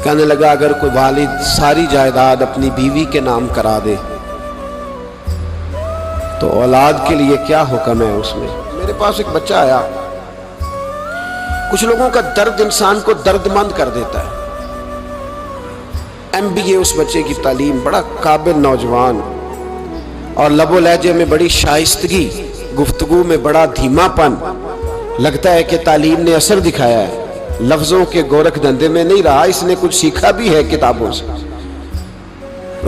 کہنے لگا اگر کوئی والد ساری جائیداد اپنی بیوی کے نام کرا دے تو اولاد کے لیے کیا حکم ہے اس میں؟ میرے پاس ایک بچہ آیا، کچھ لوگوں کا درد انسان کو درد مند کر دیتا ہے۔ MBA اس بچے کی تعلیم، بڑا قابل نوجوان، اور لب و لہجے میں بڑی شائستگی، گفتگو میں بڑا دھیما پن، لگتا ہے کہ تعلیم نے اثر دکھایا ہے، لفظوں کے گورکھ دھندے میں نہیں رہا، اس نے کچھ سیکھا بھی ہے کتابوں سے۔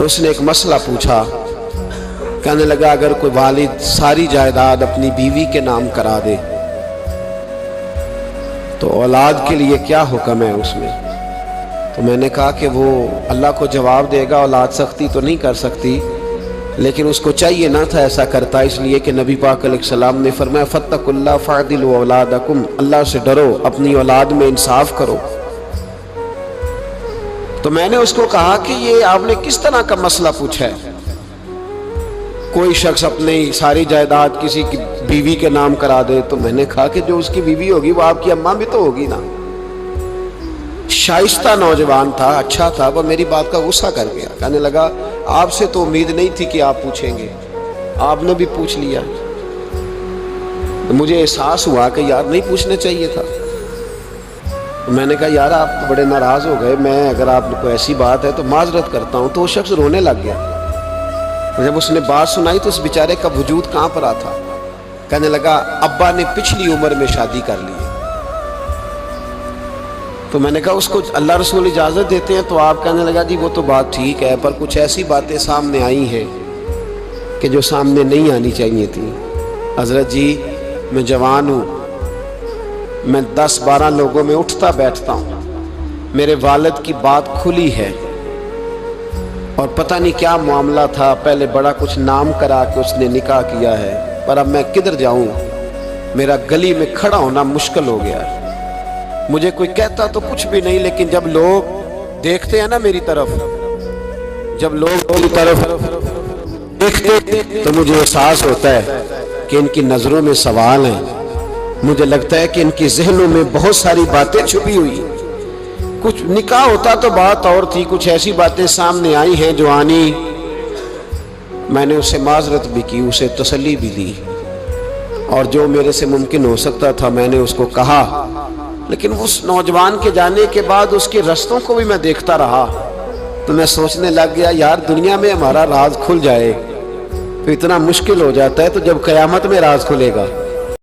اس نے ایک مسئلہ پوچھا، کہنے لگا اگر کوئی والد ساری جائیداد اپنی بیوی کے نام کرا دے تو اولاد کے لیے کیا حکم ہے اس میں؟ تو میں نے کہا کہ وہ اللہ کو جواب دے گا، اولاد سختی تو نہیں کر سکتی، لیکن اس کو چاہیے نہ تھا ایسا کرتا، اس لیے کہ نبی پاک علیہ السلام نے فرمایا فَاتَّقُوا اللَّهَ فَاعْدِلُوا أَوْلَادَكُمْ، اللہ سے ڈرو، اپنی اولاد میں انصاف کرو۔ تو میں نے اس کو کہا کہ یہ آپ نے کس طرح کا مسئلہ پوچھا ہے؟ کوئی شخص اپنی ساری جائیداد کسی کی بیوی کے نام کرا دے، تو میں نے کہا کہ جو اس کی بیوی ہوگی وہ آپ کی اماں بھی تو ہوگی نا۔ شائستہ نوجوان تھا، اچھا تھا، وہ میری بات کا غصہ کر گیا، کہنے لگا آپ سے تو امید نہیں تھی کہ آپ پوچھیں گے، آپ نے بھی پوچھ لیا۔ تو مجھے احساس ہوا کہ یار نہیں پوچھنا چاہیے تھا۔ میں نے کہا یار آپ تو بڑے ناراض ہو گئے، میں اگر آپ کو ایسی بات ہے تو معذرت کرتا ہوں۔ تو وہ شخص رونے لگ گیا۔ جب اس نے بات سنائی تو اس بیچارے کا وجود کانپ رہا تھا، کہنے لگا ابا نے پچھلی عمر میں شادی کر لی ہے۔ تو میں نے کہا اس کو اللہ رسول اجازت دیتے ہیں؟ تو آپ کہنے لگا جی وہ تو بات ٹھیک ہے، پر کچھ ایسی باتیں سامنے آئی ہیں کہ جو سامنے نہیں آنی چاہیے تھی۔ حضرت جی میں جوان ہوں، میں 10-12 لوگوں میں اٹھتا بیٹھتا ہوں، میرے والد کی بات کھلی ہے، اور پتہ نہیں کیا معاملہ تھا، پہلے بڑا کچھ نام کرا کے اس نے نکاح کیا ہے، پر اب میں کدھر جاؤں؟ میرا گلی میں کھڑا ہونا مشکل ہو گیا ہے۔ مجھے کوئی کہتا تو کچھ بھی نہیں، لیکن جب لوگ دیکھتے ہیں نا میری طرف، جب لوگ میری طرف دیکھتے تو مجھے احساس ہوتا ہے کہ ان کی نظروں میں سوال ہیں، مجھے لگتا ہے کہ ان کی ذہنوں میں بہت ساری باتیں چھپی ہوئی ہیں۔ کچھ نکاح ہوتا تو بات اور تھی، کچھ ایسی باتیں سامنے آئی ہیں جو آنی۔ میں نے اسے معذرت بھی کی، اسے تسلی بھی دی، اور جو میرے سے ممکن ہو سکتا تھا میں نے اس کو کہا۔ لیکن اس نوجوان کے جانے کے بعد اس کے رستوں کو بھی میں دیکھتا رہا، تو میں سوچنے لگ گیا یار دنیا میں ہمارا راز کھل جائے تو اتنا مشکل ہو جاتا ہے، تو جب قیامت میں راز کھلے گا